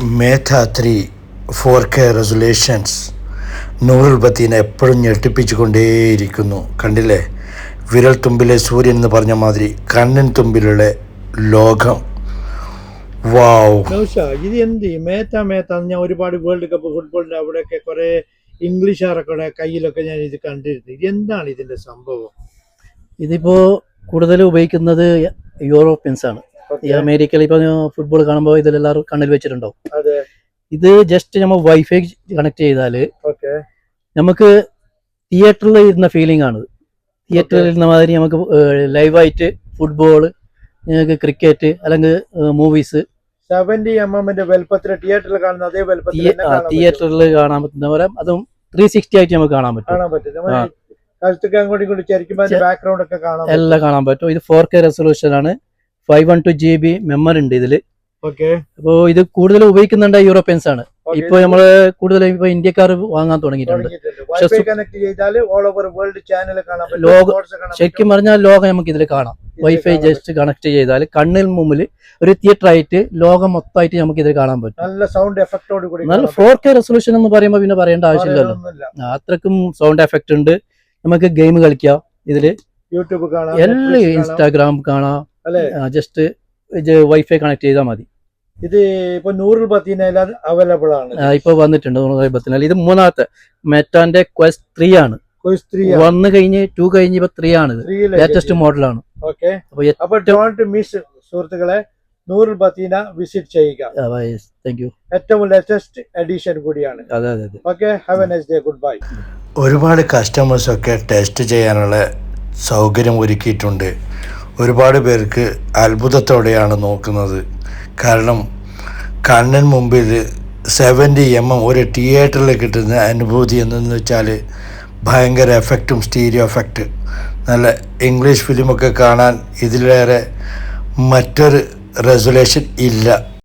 Mehta 3 4K resolutions Noorul ബത്തീനെ എപ്പോഴും ഞെട്ടിപ്പിച്ചുകൊണ്ടേയിരിക്കുന്നു. കണ്ടില്ലേ, വിരൽ തുമ്പിലെ സൂര്യൻ എന്ന് പറഞ്ഞ മാതിരി കണ്ണിൻ തുമ്പിലുള്ള ലോകം. വാവ്. ഇത് എന്ത് മേത്ത ഞാൻ ഒരുപാട് വേൾഡ് കപ്പ് ഫുട്ബോളിന്റെ അവിടെയൊക്കെ കുറെ ഇംഗ്ലീഷുകാരൊക്കെ കയ്യിലൊക്കെ ഞാൻ ഇത് കണ്ടിരുന്നു. ഇത് എന്താണ് ഇതിന്റെ സംഭവം? ഇതിപ്പോ കൂടുതൽ ഉപയോഗിക്കുന്നത് യൂറോപ്യൻസ് ആണ്. ഈ അമേരിക്കയിൽ ഇപ്പൊ ഫുട്ബോൾ കാണുമ്പോൾ ഇതിലെല്ലാവരും കണ്ണിൽ വെച്ചിട്ടുണ്ടാവും. ഇത് ജസ്റ്റ് നമ്മൾ വൈഫൈ കണക്ട് ചെയ്താല് നമുക്ക് തിയേറ്ററിൽ ഇരുന്ന ഫീലിംഗ് ആണ്. തിയേറ്ററിൽ ഇരുന്ന മാതിരി നമുക്ക് ലൈവായിട്ട് ഫുട്ബോൾ, ക്രിക്കറ്റ് അല്ലെങ്കിൽ മൂവീസ് 70mm വലുപ്പത്തിൽ തിയേറ്ററിൽ കാണുന്ന അതേ തിയേറ്ററിൽ കാണാൻ പറ്റുന്ന പോലെ അതും 360 ആയിട്ട് നമുക്ക് കാണാൻ പറ്റും. എല്ലാം കാണാൻ പറ്റും. ഇത് 4K റെസൊല്യൂഷൻ ആണ്. 512 GB മെമ്മറി ഉണ്ട് ഇതില്. അപ്പോ ഇത് കൂടുതൽ ഉപയോഗിക്കുന്നുണ്ട് യൂറോപ്യൻസ് ആണ്. ഇപ്പൊ നമ്മള് കൂടുതൽ ഇപ്പൊ ഇന്ത്യക്കാർ വാങ്ങാൻ തുടങ്ങിയിട്ടുണ്ട്. ശരിക്കും പറഞ്ഞാൽ ലോകം നമുക്ക് ഇതിൽ കാണാം. വൈഫൈ ജസ്റ്റ് കണക്ട് ചെയ്താൽ കണ്ണിൽ മുമ്പിൽ ഒരു തിയേറ്റർ ആയിട്ട് ലോകം മൊത്തമായിട്ട് നമുക്ക് ഇതിൽ കാണാൻ പറ്റും. നല്ല സൗണ്ട് എഫക്റ്റോട് കൂടി. നല്ല 4K റെസൊല്യൂഷൻ എന്ന് പറയുമ്പോൾ പിന്നെ പറയേണ്ട ആവശ്യമില്ലല്ലോ. അത്രക്കും സൗണ്ട് എഫക്റ്റ് ഉണ്ട്. നമുക്ക് ഗെയിം കളിക്കാം ഇതില്, യൂട്യൂബ് കാണാം, എല്ലാം ഇൻസ്റ്റാഗ്രാം കാണാം. ജസ്റ്റ് വൈഫൈ കണക്ട് ചെയ്താൽ മതി. ഇത് ഇപ്പൊ നൂറുൽ ബത്തീനയിൽ അവൈലബിൾ ആണ്. ഇപ്പൊ വന്നിട്ടുണ്ട് നൂറുൽ ബത്തീനയിൽ. ഇത് മൂന്നാമത്തെ മെറ്റാന്റെ ക്വസ്റ്റ് 3 ആണ്. 1 കഴിഞ്ഞ് 2 കഴിഞ്ഞ് ഇപ്പൊ 3 ആണ്. ലേറ്റസ്റ്റ് മോഡലാണ്. അപ്പൊ ഡോണ്ട് മിസ് സുഹൃത്തുക്കളെ, നൂറുൽ ബത്തീന വിസിറ്റ് ചെയ്യുക. Thank you. ഏറ്റവും ലേറ്റസ്റ്റ് എഡിഷൻ കൂടിയാണ്. Okay, have A nice day, good bye. ഒരുപാട് കസ്റ്റമേഴ്സൊക്കെ ടെസ്റ്റ് ചെയ്യാനുള്ള സൗകര്യം ഒരുക്കിയിട്ടുണ്ട്. ഒരുപാട് പേർക്ക് അത്ഭുതത്തോടെയാണ് നോക്കുന്നത്. കാരണം കണ്ണിന് മുമ്പിൽ 70mm ഒരു തിയേറ്ററിൽ കിട്ടുന്ന അനുഭൂതി എന്നു വെച്ചാൽ ഭയങ്കര എഫക്റ്റും സ്റ്റീരിയോ എഫക്റ്റ്. നല്ല ഇംഗ്ലീഷ് ഫിലിമൊക്കെ കാണാൻ ഇതിലേറെ മറ്റൊരു റെസൊല്യൂഷൻ ഇല്ല.